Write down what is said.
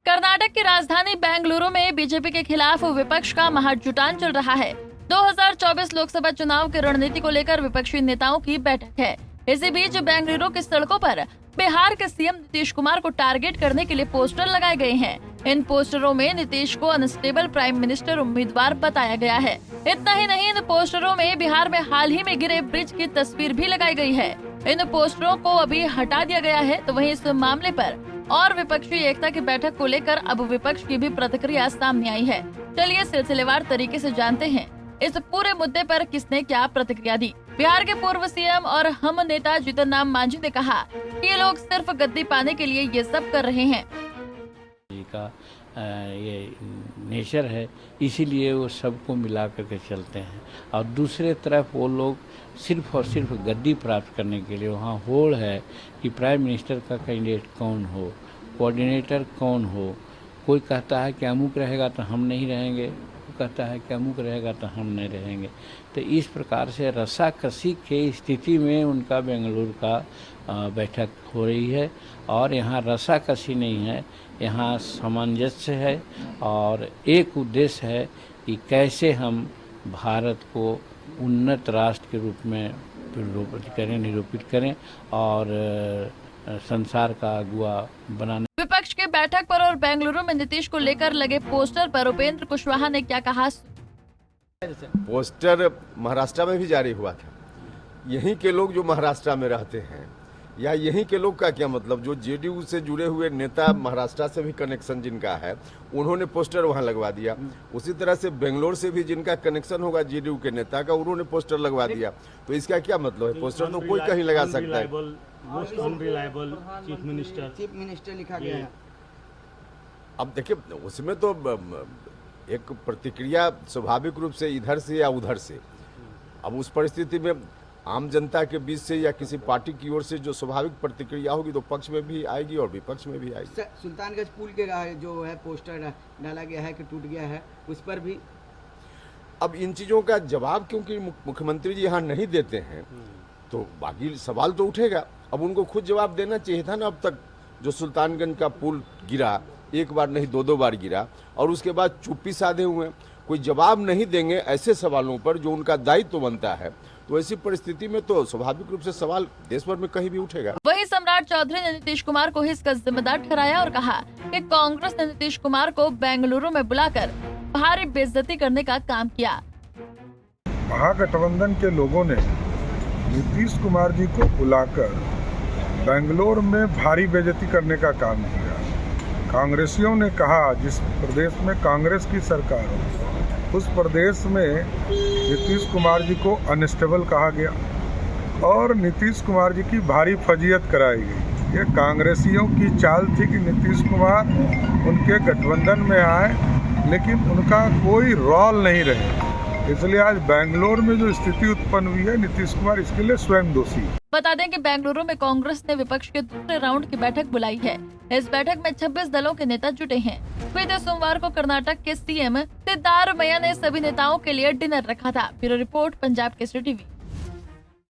कर्नाटक की राजधानी बेंगलुरु में बीजेपी के खिलाफ विपक्ष का महाजुटान चल रहा है। 2024 लोकसभा चुनाव की रणनीति को लेकर विपक्षी नेताओं की बैठक है। इसी बीच बेंगलुरु की सड़कों पर बिहार के सीएम नीतीश कुमार को टारगेट करने के लिए पोस्टर लगाए गए हैं। इन पोस्टरों में नीतीश को अनस्टेबल प्राइम मिनिस्टर उम्मीदवार बताया गया है। इतना ही नहीं, इन पोस्टरों में बिहार में हाल ही में गिरे ब्रिज की तस्वीर भी लगाई गई है। इन पोस्टरों को अभी हटा दिया गया है। तो वहीं इस मामले पर और विपक्षी एकता की बैठक को लेकर अब विपक्ष की भी प्रतिक्रिया सामने आई है। चलिए सिलसिलेवार तरीके से जानते हैं इस पूरे मुद्दे पर किसने क्या प्रतिक्रिया दी। बिहार के पूर्व सीएम और हम नेता जीतन राम मांझी ने कहा कि ये लोग सिर्फ गद्दी पाने के लिए ये सब कर रहे हैं। का ये नेचर है, इसीलिए वो सबको मिला करके चलते हैं। और दूसरे तरफ वो लोग सिर्फ और सिर्फ गद्दी प्राप्त करने के लिए वहाँ होड़ है कि प्राइम मिनिस्टर का कैंडिडेट कौन हो, कोऑर्डिनेटर कौन हो। कोई कहता है कि अमुक रहेगा तो हम नहीं रहेंगे, कोई कहता है कि अमुक रहेगा तो हम नहीं रहेंगे। तो इस प्रकार से रस्साकसी की स्थिति में उनका बेंगलुरु का बैठक हो रही है। और यहाँ रस्साकसी नहीं है, यहाँ सामंजस्य है और एक उद्देश्य है कि कैसे हम भारत को उन्नत राष्ट्र के रूप में निरूपित करें और संसार का अगुवा बनाने। विपक्ष की बैठक पर और बेंगलुरु में नीतीश को लेकर लगे पोस्टर पर उपेंद्र कुशवाहा ने क्या कहा। पोस्टर महाराष्ट्र में भी जारी हुआ था। यहीं के लोग जो महाराष्ट्र में रहते हैं या यहीं के लोग का क्या मतलब, जो जेडीयू से जुड़े हुए नेता महाराष्ट्र से भी कनेक्शन जिनका है उन्होंने पोस्टर वहां लगवा दिया। उसी तरह से बेंगलोर से भी जिनका कनेक्शन होगा जेडीयू के नेता का, उन्होंने पोस्टर लगवा दिया। तो इसका क्या मतलब है? पोस्टर तो कोई कहीं लगा सकता है। चीफ मिनिस्टर लिखा गया है। अब देखिए, उसमें तो एक प्रतिक्रिया स्वाभाविक रूप से इधर से या उधर से, अब उस परिस्थिति में आम जनता के बीच से या किसी पार्टी की ओर से जो स्वाभाविक प्रतिक्रिया होगी तो पक्ष में भी आएगी और विपक्ष में भी आएगी। सुल्तानगंज पुल के जो है पोस्टर डाला गया है कि टूट गया है, उस पर भी अब इन चीजों का जवाब क्योंकि मुख्यमंत्री जी यहाँ नहीं देते हैं तो बाकी सवाल तो उठेगा। अब उनको खुद जवाब देना चाहिए था ना। अब तक जो सुल्तानगंज का पुल गिरा, एक बार नहीं दो बार गिरा और उसके बाद चुप्पी साधे हुए, कोई जवाब नहीं देंगे ऐसे सवालों पर जो उनका दायित्व बनता है। तो ऐसी परिस्थिति में तो स्वाभाविक रूप से सवाल देश भर में कहीं भी उठेगा। वहीं सम्राट चौधरी ने नीतीश कुमार को इसका जिम्मेदार ठहराया और कहा कि कांग्रेस ने नीतीश कुमार को बेंगलुरु में बुलाकर भारी बेइज्जती करने का काम किया। महागठबंधन के लोगों ने नीतीश कुमार जी को बुलाकर बेंगलोर में भारी बेइज्जती करने का काम किया। कांग्रेसियों ने कहा जिस प्रदेश में कांग्रेस की सरकार हो उस प्रदेश में नीतीश कुमार जी को अनस्टेबल कहा गया और नीतीश कुमार जी की भारी फजीयत कराई गई। ये कांग्रेसियों की चाल थी कि नीतीश कुमार उनके गठबंधन में आए लेकिन उनका कोई रोल नहीं रहे। इसलिए आज बेंगलोर में जो स्थिति उत्पन्न हुई है, नीतीश कुमार इसके लिए स्वयं दोषी है। बता दें कि बेंगलुरु में कांग्रेस ने विपक्ष के दूसरे राउंड की बैठक बुलाई है। इस बैठक में 26 दलों के नेता जुटे हैं। बीते सोमवार को कर्नाटक के सीएम सिद्धारमैया ने सभी नेताओं के लिए डिनर रखा था। Bureau report, Punjab Kesari TV.